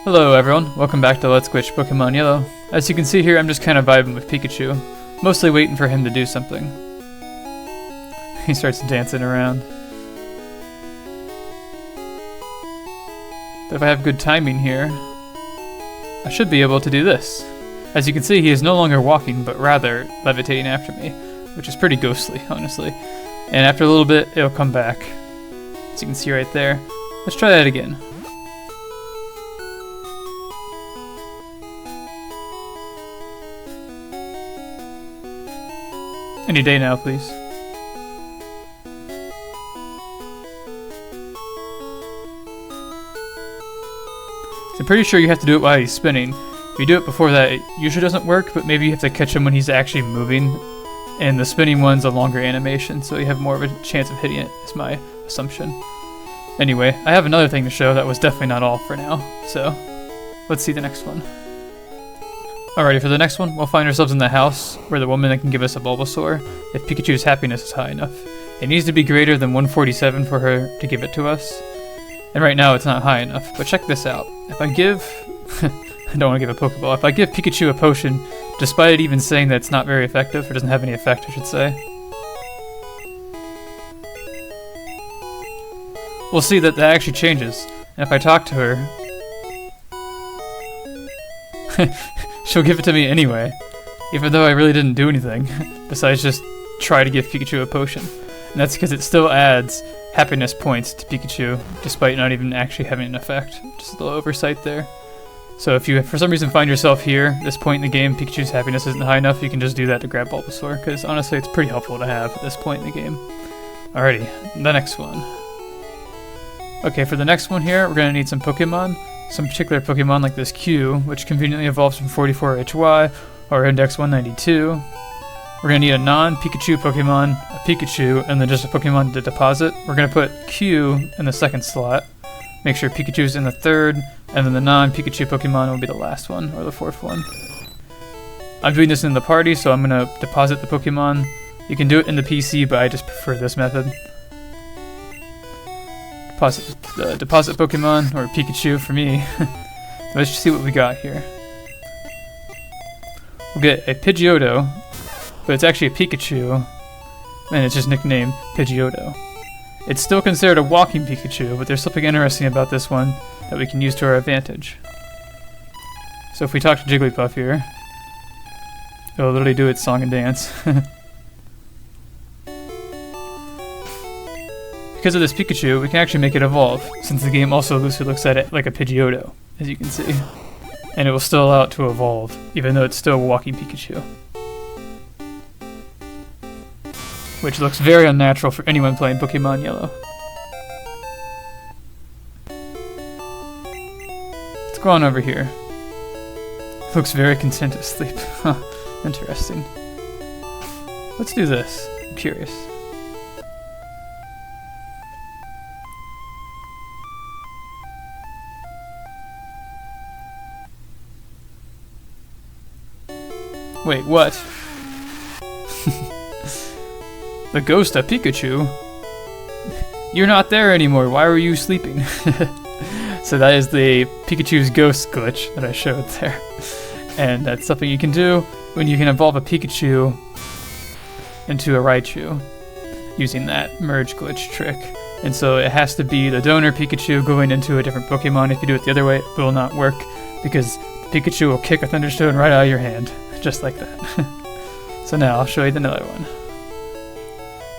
Hello everyone, welcome back to Let's Glitch Pokemon Yellow. As you can see here, I'm just kind of vibing with Pikachu, mostly waiting for him to do something. He starts dancing around. But if I have good timing here, I should be able to do this. As you can see, he is no longer walking, but rather levitating after me, which is pretty ghostly, honestly. And after a little bit, it'll come back. As you can see right there. Let's try that again. Any day now, please. So I'm pretty sure you have to do it while he's spinning. If you do it before that, it usually doesn't work, but maybe you have to catch him when he's actually moving. And the spinning one's a longer animation, so you have more of a chance of hitting it, is my assumption. Anyway, I have another thing to show that was definitely not all for now, so let's see the next one. Alrighty, for the next one, we'll find ourselves in the house where the woman can give us a Bulbasaur if Pikachu's happiness is high enough. It needs to be greater than 147 for her to give it to us. And right now it's not high enough, but check this out. If I give... I don't want to give a Pokeball. If I give Pikachu a potion, despite it even saying that it's not very effective, or doesn't have any effect, I should say, we'll see that that actually changes. And if I talk to her... she'll give it to me anyway, even though I really didn't do anything, besides just try to give Pikachu a potion. And that's because it still adds happiness points to Pikachu, despite not even actually having an effect. Just a little oversight there. So if you, for some reason, find yourself here, this point in the game, Pikachu's happiness isn't high enough, you can just do that to grab Bulbasaur, because honestly it's pretty helpful to have at this point in the game. Alrighty, the next one. Okay, for the next one here, we're going to need some Pokemon. Some particular Pokemon like this Q, which conveniently evolves from 44HY, or Index 192. We're going to need a non-Pikachu Pokemon, a Pikachu, and then just a Pokemon to deposit. We're going to put Q in the second slot, make sure Pikachu's in the third, and then the non-Pikachu Pokemon will be the last one, or the fourth one. I'm doing this in the party, so I'm going to deposit the Pokemon. You can do it in the PC, but I just prefer this method. Deposit Pokemon, or Pikachu for me. Let's just see what we got here. We'll get a Pidgeotto, but it's actually a Pikachu, and it's just nicknamed Pidgeotto. It's still considered a walking Pikachu, but there's something interesting about this one that we can use to our advantage. So if we talk to Jigglypuff here, it'll literally do its song and dance. Because of this Pikachu, we can actually make it evolve, since the game also loosely looks at it like a Pidgeotto, as you can see. And it will still allow it to evolve, even though it's still a walking Pikachu. Which looks very unnatural for anyone playing Pokemon Yellow. Let's go on over here. It looks very content asleep. Huh, interesting. Let's do this. I'm curious. Wait, what? The ghost of Pikachu? You're not there anymore, why were you sleeping? So that is the Pikachu's ghost glitch that I showed there. And that's something you can do when you can evolve a Pikachu into a Raichu using that merge glitch trick. And so it has to be the donor Pikachu going into a different Pokemon. If you do it the other way, it will not work, because Pikachu will kick a Thunderstone right out of your hand. Just like that. So now I'll show you another one.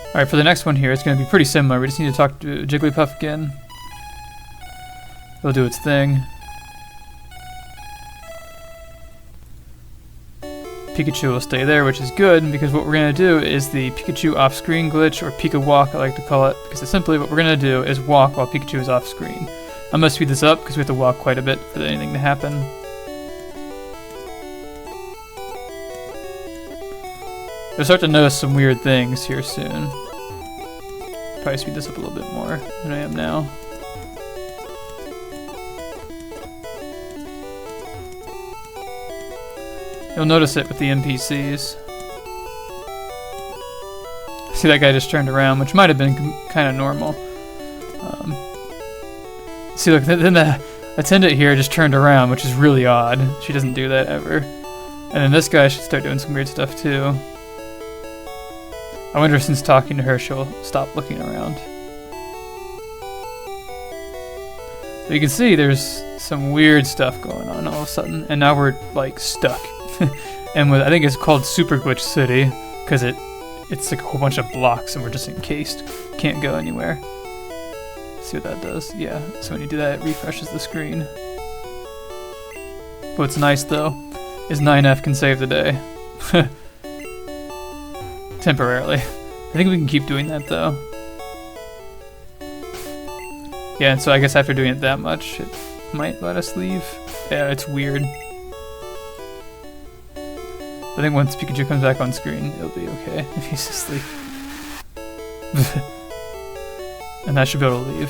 Alright, for the next one here, it's going to be pretty similar. We just need to talk to Jigglypuff again. It'll do its thing. Pikachu will stay there, which is good, because what we're going to do is the Pikachu off-screen glitch, or Pikawalk I like to call it, because simply what we're going to do is walk while Pikachu is off-screen. I'm going to speed this up, because we have to walk quite a bit for anything to happen. You'll start to notice some weird things here soon. Probably speed this up a little bit more than I am now. You'll notice it with the NPCs. See, that guy just turned around, which might have been kind of normal. See, look, then Attendant here just turned around, which is really odd. She doesn't do that ever. And then this guy should start doing some weird stuff too. I wonder if since talking to her she'll stop looking around. But you can see there's some weird stuff going on all of a sudden, and now we're like stuck. And with, I think it's called Super Glitch City, because it's like a whole bunch of blocks and we're just encased. Can't go anywhere. See what that does? Yeah, so when you do that, it refreshes the screen. What's nice though, is 9F can save the day. Temporarily. I think we can keep doing that though. Yeah, and so I guess after doing it that much, it might let us leave. Yeah, it's weird. I think once Pikachu comes back on screen, it'll be okay if he's asleep. And that should be able to leave.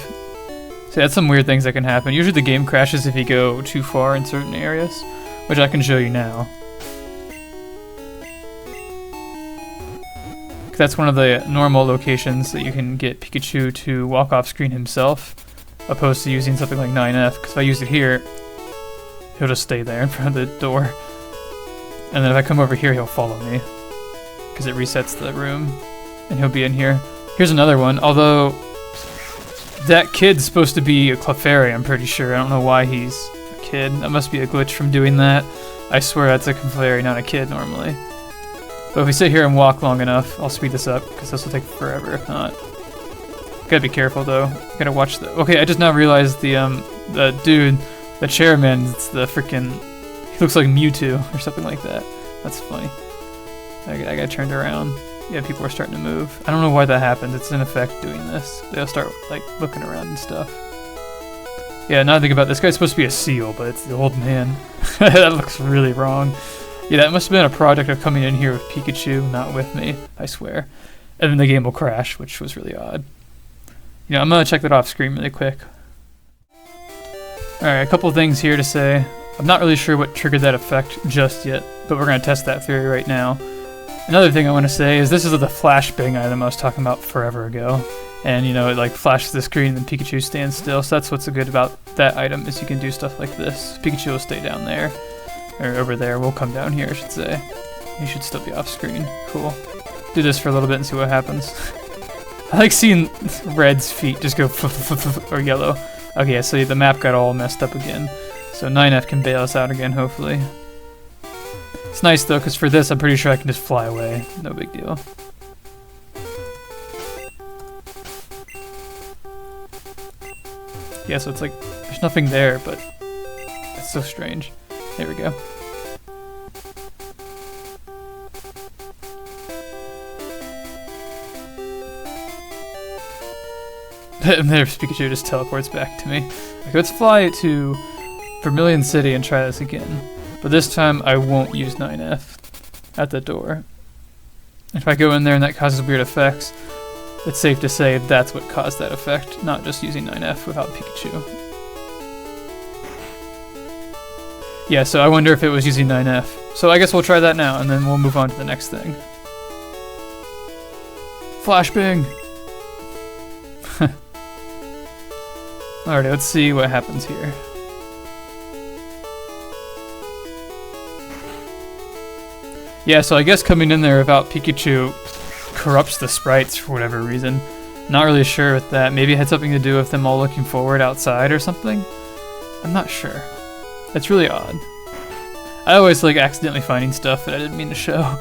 So that's some weird things that can happen. Usually the game crashes if you go too far in certain areas, which I can show you now. That's one of the normal locations that you can get Pikachu to walk off screen himself, opposed to using something like 9F, because if I use it here, he'll just stay there in front of the door. And then if I come over here, he'll follow me, because it resets the room, and he'll be in here. Here's another one, although that kid's supposed to be a Clefairy, I'm pretty sure. I don't know why he's a kid. That must be a glitch from doing that. I swear that's a Clefairy, not a kid normally. But if we sit here and walk long enough, I'll speed this up, because this will take forever if not. Gotta be careful though. Gotta watch the. Okay, I just now realized the dude, the chairman, it's the freaking. He looks like Mewtwo or something like that. That's funny. I got turned around. Yeah, people are starting to move. I don't know why that happens. It's in effect doing this. They'll start like looking around and stuff. Yeah, now I think about it, this guy's supposed to be a seal, but it's the old man. That looks really wrong. Yeah, that must have been a project of coming in here with Pikachu, not with me, I swear. And then the game will crash, which was really odd. You know, I'm gonna check that off screen really quick. Alright, a couple things here to say. I'm not really sure what triggered that effect just yet, but we're gonna test that theory right now. Another thing I want to say is this is the flashbang item I was talking about forever ago. And you know, it like flashes the screen and Pikachu stands still, so that's what's so good about that item, is you can do stuff like this. Pikachu will stay down there. Or over there, we'll come down here, I should say. He should still be off screen. Cool. Do this for a little bit and see what happens. I like seeing Red's feet just go or yellow. Okay, so the map got all messed up again. So 9F can bail us out again, hopefully. It's nice though, because for this I'm pretty sure I can just fly away. No big deal. Yeah, so it's like, there's nothing there, but it's so strange. There we go. And there's Pikachu just teleports back to me. Okay, let's fly to Vermilion City and try this again. But this time I won't use 9F at the door. If I go in there and that causes weird effects, it's safe to say that's what caused that effect, not just using 9F without Pikachu. Yeah, so I wonder if it was using 9F. So I guess we'll try that now, and then we'll move on to the next thing. Flashbang! Alright, let's see what happens here. Yeah, so I guess coming in there without Pikachu corrupts the sprites for whatever reason. Not really sure with that. Maybe it had something to do with them all looking forward outside or something? I'm not sure. It's really odd. I always like accidentally finding stuff that I didn't mean to show.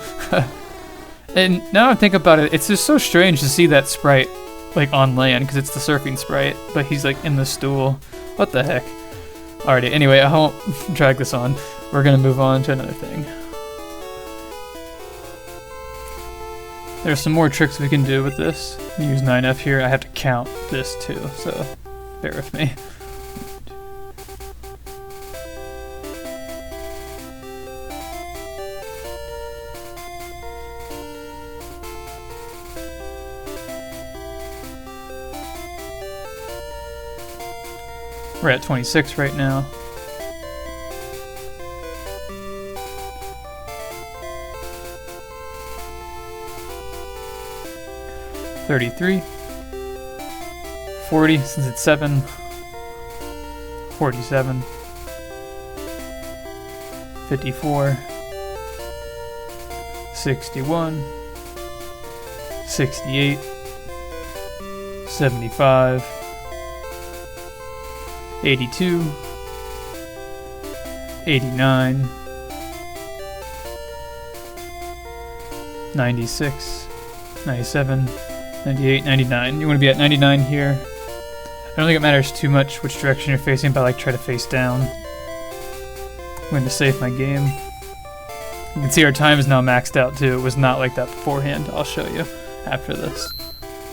And now I think about it, it's just so strange to see that sprite like on land, because it's the surfing sprite, but he's like in the stool. What the heck? Alrighty, anyway, I won't drag this on. We're gonna move on to another thing. There's some more tricks we can do with this. Use 9F here. I have to count this too, so bear with me. We're at 26 right now. $33, 40 since it's 7, 47, 54, 61, 68, 75, 82, 89, 96, 97, 98, 99. You want to be at 99 here. I don't think it matters too much which direction you're facing, but I like try to face down. I'm going to save my game. You can see our time is now maxed out too. It was not like that beforehand. I'll show you after this,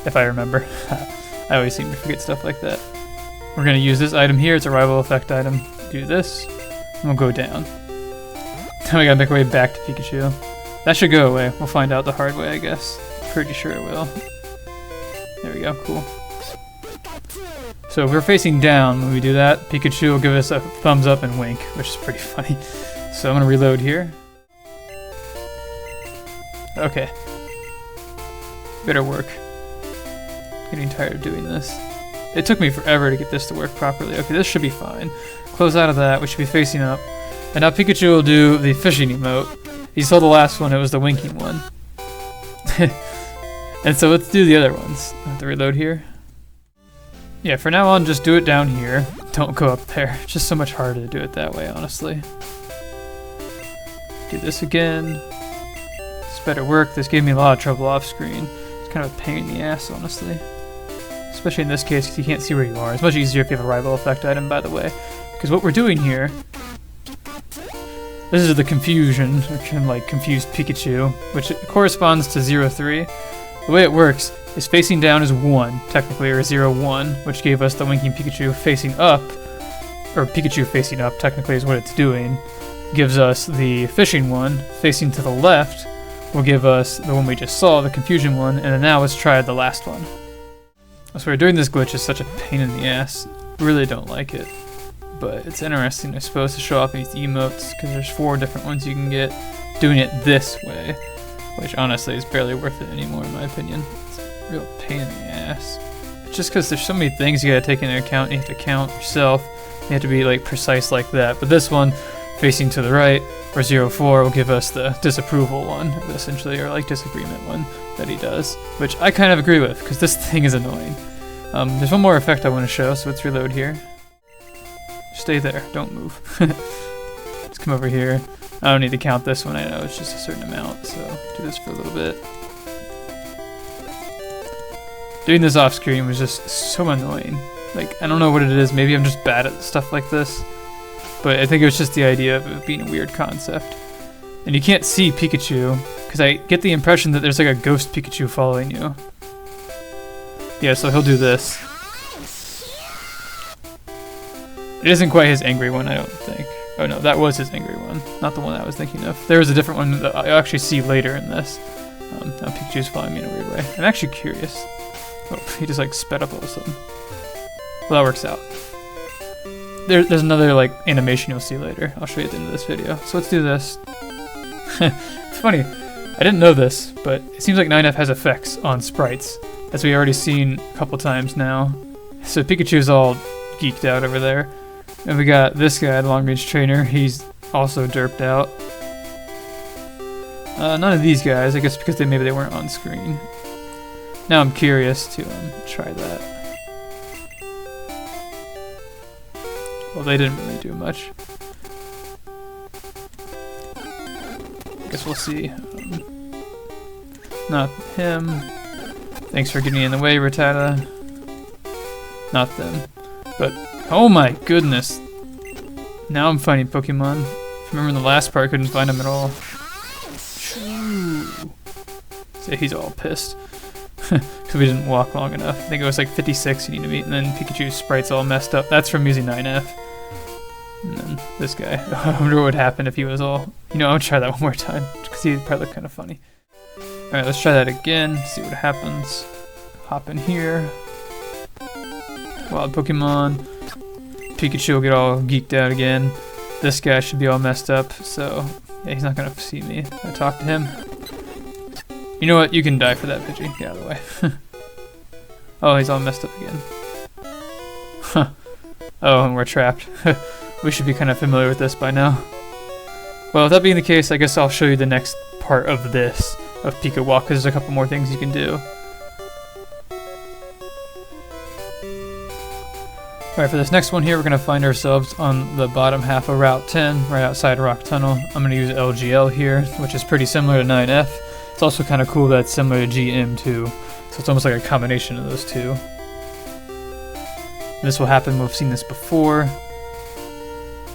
if I remember. I always seem to forget stuff like that. We're going to use this item here. It's a rival effect item. Do this, and we'll go down. Now we gotta make our way back to Pikachu. That should go away. We'll find out the hard way, I guess. Pretty sure it will. There we go, cool. So if we're facing down when we do that, Pikachu will give us a thumbs up and wink, which is pretty funny. So I'm gonna reload here. Okay. Better work. Getting tired of doing this. It took me forever to get this to work properly. Okay, this should be fine. Close out of that, we should be facing up. And now Pikachu will do the fishing emote. You saw the last one, it was the winking one. And so let's do the other ones. I have to reload here. Yeah, for now on, just do it down here. Don't go up there. It's just so much harder to do it that way, honestly. Do this again. It's better work. This gave me a lot of trouble off screen. It's kind of a pain in the ass, honestly. Especially in this case, because you can't see where you are. It's much easier if you have a rival effect item, by the way. Because what we're doing here... This is the confusion, or kind of like confused Pikachu, which corresponds to 0-3. The way it works is facing down is 1, technically, or 0-1, which gave us the winking Pikachu. Facing up, or Pikachu facing up, technically is what it's doing, gives us the fishing one. Facing to the left will give us the one we just saw, the confusion one, and then now let's try the last one. So we're doing this glitch is such a pain in the ass. Really don't like it. But it's interesting, I suppose, to show off these emotes, because there's 4 different ones you can get doing it this way, which honestly is barely worth it anymore in my opinion. It's a real pain in the ass. It's just because there's so many things you gotta take into account. You have to count yourself, you have to be like precise like that. But this one, facing to the right, or 0-4, will give us the disapproval one, essentially, or like disagreement one that he does, which I kind of agree with, because this thing is annoying. There's one more effect I want to show, so let's reload here. Stay there, don't move. Let's come over here. I don't need to count this one, I know it's just a certain amount, so do this for a little bit. Doing this off screen was just so annoying. Like, I don't know what it is, maybe I'm just bad at stuff like this, but I think it was just the idea of it being a weird concept. And you can't see Pikachu, because I get the impression that there's like a ghost Pikachu following you. Yeah, so he'll do this. It isn't quite his angry one, I don't think. Oh no, that was his angry one, not the one I was thinking of. There was a different one that I'll actually see later in this. Now Pikachu's following me in a weird way. I'm actually curious. Oh, he just like sped up all of a sudden. Well, that works out. There's another like animation you'll see later. I'll show you at the end of this video. So let's do this. It's funny, I didn't know this, but it seems like 9F has effects on sprites, as we already seen a couple times now. So Pikachu's all geeked out over there. And we got this guy, the long range trainer, he's also derped out. None of these guys, I guess because maybe they weren't on screen. Now I'm curious to try that. Well, they didn't really do much. I guess we'll see. Not him. Thanks for getting in the way, Rattata. Not them. But, oh my goodness. Now I'm finding Pokemon. If you remember in the last part, I couldn't find them at all. So he's all pissed. Because we didn't walk long enough. I think it was like 56 you need to meet, and then Pikachu's sprite's all messed up. That's from using 9F. And then this guy. I wonder what would happen if he was all... You know, I'll try that one more time, because he'd probably look kind of funny. Alright, let's try that again, see what happens. Hop in here. Wild Pokemon. Pikachu will get all geeked out again. This guy should be all messed up, so... Yeah, he's not gonna see me. I talk to him. You know what? You can die for that, Pidgey. Get out of the way. Oh, he's all messed up again. Huh. Oh, and we're trapped. We should be kind of familiar with this by now. Well, with that being the case, I guess I'll show you the next part of this, of Pikawalk, because there's a couple more things you can do. Alright, for this next one here, we're going to find ourselves on the bottom half of Route 10, right outside Rock Tunnel. I'm going to use LGL here, which is pretty similar to 9F. It's also kind of cool that it's similar to GM too, so it's almost like a combination of those two. This will happen, we've seen this before.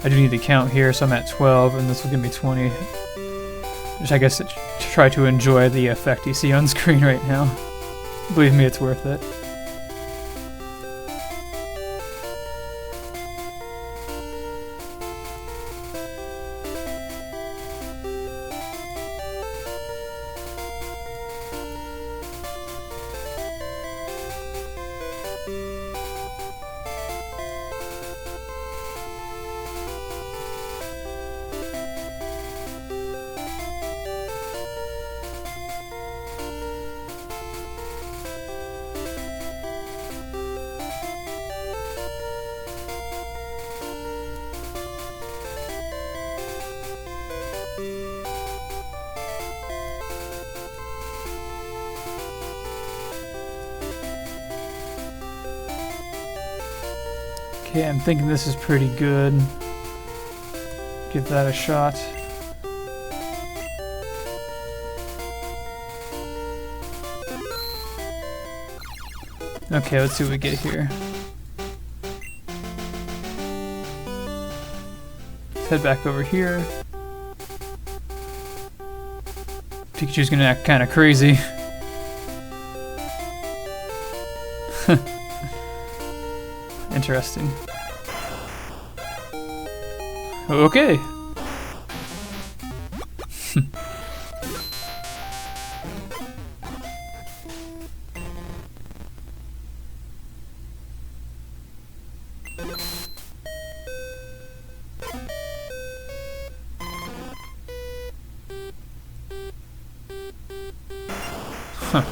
I do need to count here, so I'm at 12, and this will give me 20. Which I guess to try to enjoy the effect you see on screen right now. Believe me, it's worth it. Okay, I'm thinking this is pretty good. Give that a shot. Okay, let's see what we get here. Let's head back over here. Pikachu's gonna act kinda crazy. Interesting. Okay. Huh.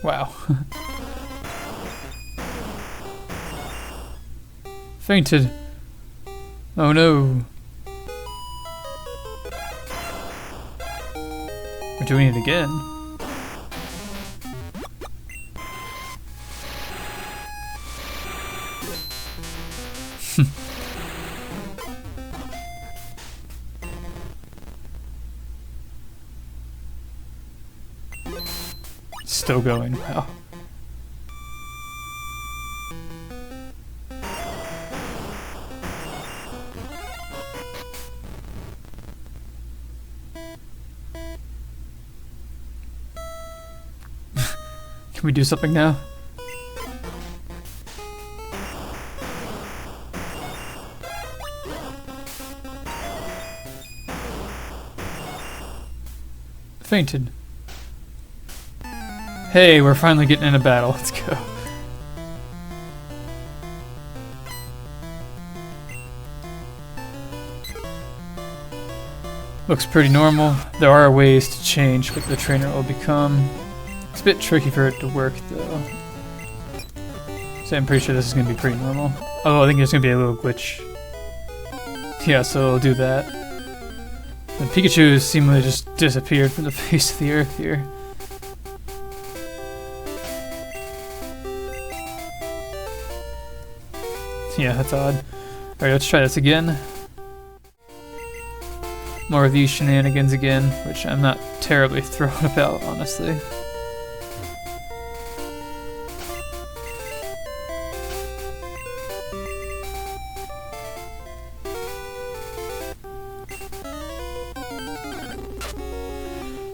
Wow. Fainted. Oh no. We're doing it again. Still going. Wow. Can we do something now? Fainted. Hey, we're finally getting in a battle. Let's go. Looks pretty normal. There are ways to change what the trainer will become. It's a bit tricky for it to work though. So I'm pretty sure this is going to be pretty normal. Although I think there's going to be a little glitch. Yeah, so it'll do that. The Pikachu seemingly just disappeared from the face of the earth here. Yeah, that's odd. Alright, let's try this again. More of these shenanigans again, which I'm not terribly thrilled about, honestly.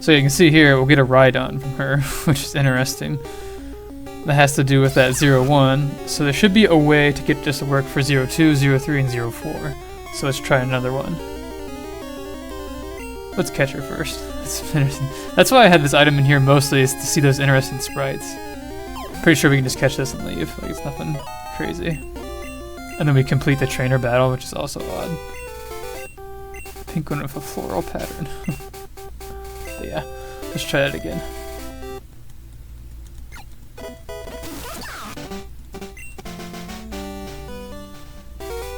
So you can see here, we'll get a Rhydon from her, which is interesting. That has to do with that 0-1, so there should be a way to get this to work for 0-2, 0-3, and 0-4. So let's try another one. Let's catch her first. That's why I had this item in here mostly, is to see those interesting sprites. Pretty sure we can just catch this and leave, like it's nothing crazy. And then we complete the trainer battle, which is also odd. pink one with a floral pattern. But yeah, let's try that again.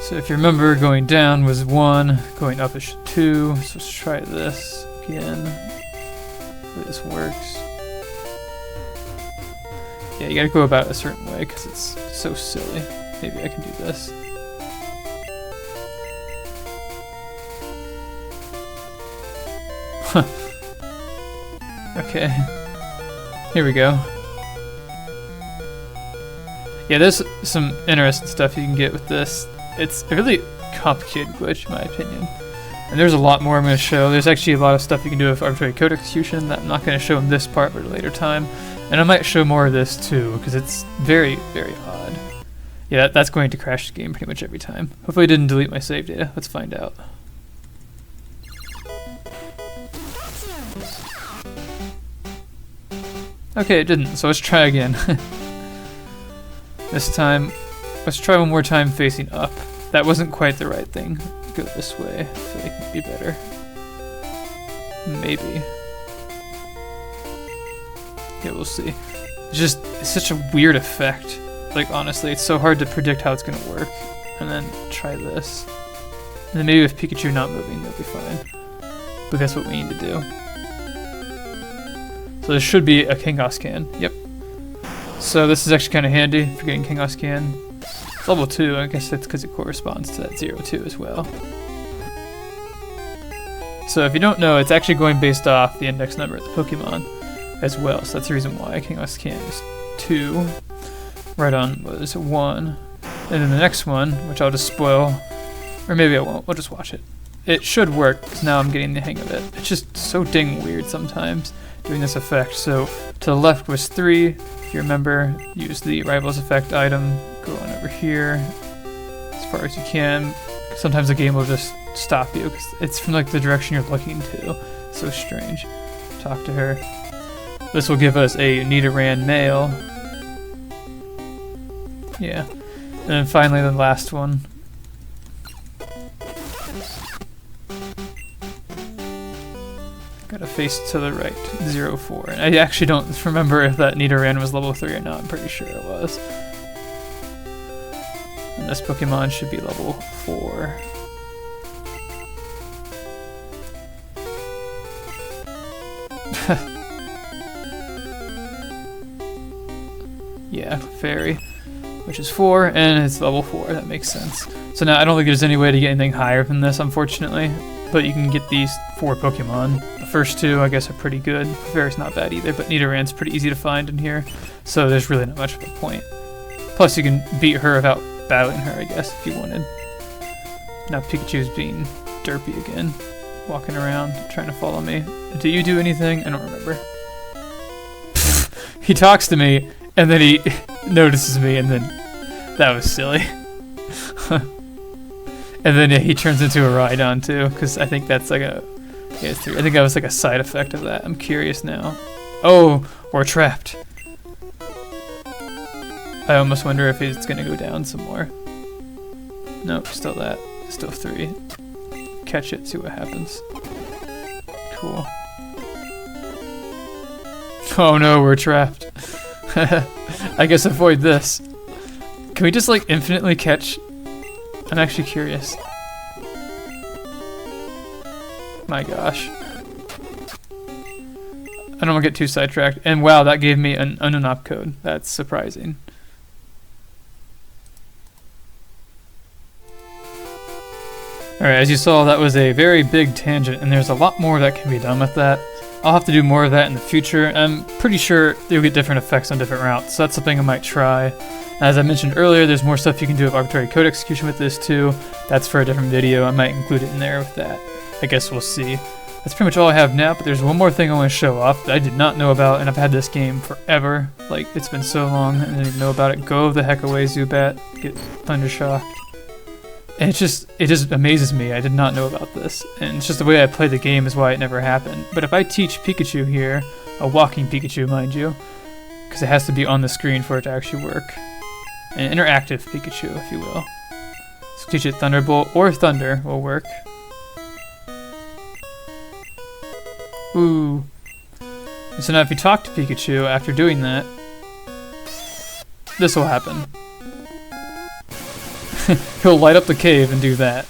So if you remember, going down was 1, going up is 2, so let's try this again. Hopefully this works. Yeah, you gotta go about it a certain way because it's so silly. Maybe I can do this. Okay, here we go. Yeah, there's some interesting stuff you can get with this. It's a really complicated glitch, in my opinion. And there's a lot more I'm going to show. There's actually a lot of stuff you can do with arbitrary code execution that I'm not going to show in this part, but at a later time. And I might show more of this too, because it's very, very odd. Yeah, that's going to crash the game pretty much every time. Hopefully it didn't delete my save data. Let's find out. Okay, it didn't, so let's try again. This time, let's try one more time facing up. That wasn't quite the right thing. Go this way. I feel like it might be better. Maybe. Yeah, we'll see. It's such a weird effect. Like, honestly, it's so hard to predict how it's gonna work. And then try this. And then maybe with Pikachu not moving, they'll be fine. But that's what we need to do. So there should be a Kingos can. Yep. So this is actually kind of handy for getting Kingos can. It's level 2, I guess that's because it corresponds to that 0-2 as well. So if you don't know, it's actually going based off the index number of the Pokemon as well. So that's the reason why Kingos can is 2. Rhydon was 1. And then the next one, which I'll just spoil, or maybe I won't, we'll just watch it. It should work, because now I'm getting the hang of it. It's just so dang weird sometimes, doing this effect. So to the left was 3, if you remember, use the Rivals effect item, go on over here, as far as you can. Sometimes the game will just stop you, because it's from like the direction you're looking to. So strange. Talk to her. This will give us a Nidoran male. Yeah. And then finally the last one. Gotta face to the right, 0-4. And I actually don't remember if that Nidoran was level 3 or not, I'm pretty sure it was. And this Pokemon should be level 4. Yeah, Fairy, which is 4, and it's level 4, that makes sense. So now I don't think there's any way to get anything higher than this, unfortunately. But you can get these 4 Pokemon. The first 2, I guess, are pretty good. Fairy's not bad either, but Nidoran's pretty easy to find in here, so there's really not much of a point. Plus, you can beat her without battling her, I guess, if you wanted. Now Pikachu's being derpy again, walking around, trying to follow me. Do you do anything? I don't remember. He talks to me, and then he notices me, and then that was silly. And then yeah, he turns into a Rhydon too, because I think that's like a... Yeah, it's 3. I think that was like a side effect of that. I'm curious now. Oh, we're trapped. I almost wonder if it's going to go down some more. Nope, still that. Still 3. Catch it, see what happens. Cool. Oh no, we're trapped. I guess avoid this. Can we just like infinitely catch? I'm actually curious. My gosh. I don't want to get too sidetracked. And wow, that gave me an ununop code. That's surprising. Alright, as you saw, that was a very big tangent, and there's a lot more that can be done with that. I'll have to do more of that in the future. I'm pretty sure you'll get different effects on different routes, so that's something I might try. As I mentioned earlier, there's more stuff you can do with arbitrary code execution with this too. That's for a different video. I might include it in there with that. I guess we'll see. That's pretty much all I have now, but there's one more thing I want to show off that I did not know about, and I've had this game forever. Like, it's been so long, and I didn't even know about it. Go the heck away, Zubat. Get Thundershocked. And it just amazes me. I did not know about this. And it's just the way I play the game is why it never happened. But if I teach Pikachu here, a walking Pikachu, mind you, because it has to be on the screen for it to actually work. An interactive Pikachu, if you will. So teach it Thunderbolt or Thunder will work. Ooh. So now if you talk to Pikachu after doing that, this will happen. He'll light up the cave and do that.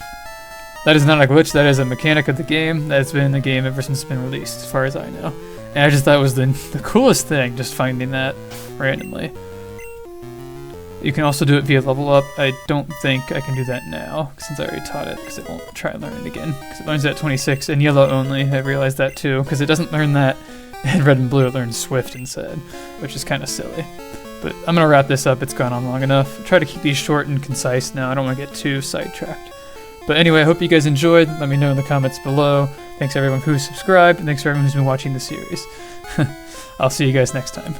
That is not a glitch, that is a mechanic of the game that's been in the game ever since it's been released, as far as I know. And I just thought it was the coolest thing, just finding that randomly. You can also do it via level up. I don't think I can do that now, since I already taught it, because it won't try and learn it again. Because it learns at 26, and yellow only, I realized that too, because it doesn't learn that in red and blue, it learns Swift instead, which is kind of silly. But I'm going to wrap this up, it's gone on long enough. Try to keep these short and concise now, I don't want to get too sidetracked. But anyway, I hope you guys enjoyed. Let me know in the comments below. Thanks everyone who's subscribed, and thanks for everyone who's been watching the series. I'll see you guys next time.